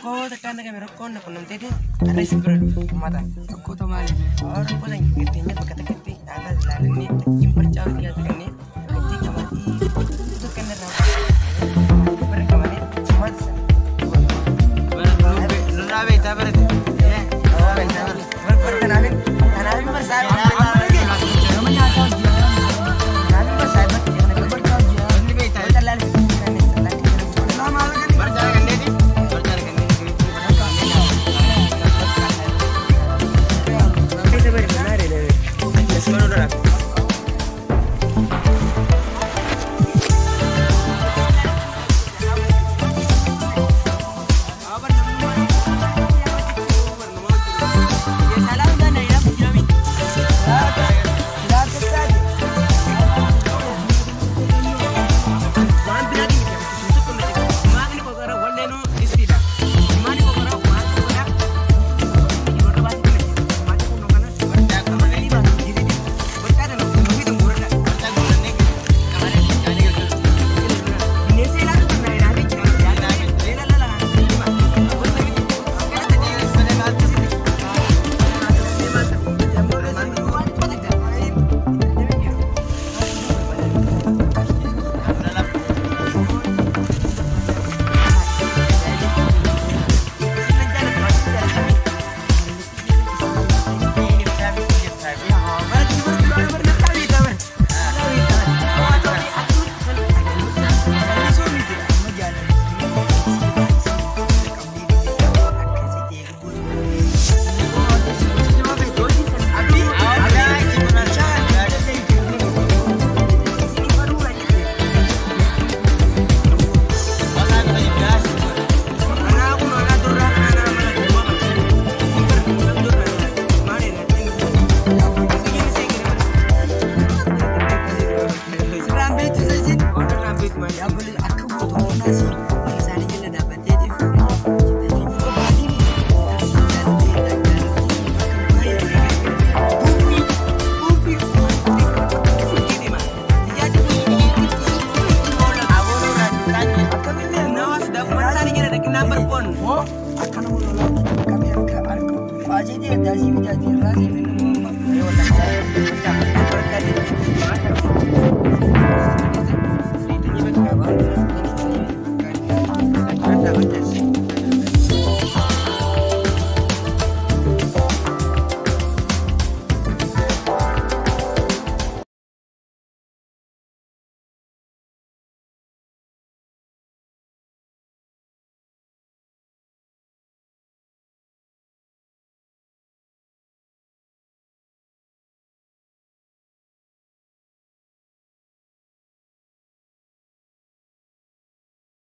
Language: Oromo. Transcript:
Aku tekan kamera kon aku nanti deh ada sebelah mata aku tuh malu orang aku lagi ketenya berkata-kata ada jalan ini impor jauh dia ini nanti kemati itu kan ada mereka mana cuma lu nabe tak berarti ya nabe tak berarti nabe bersama namanya ada nabe bersama yang berkau dia ini beta jalan Sekarang udah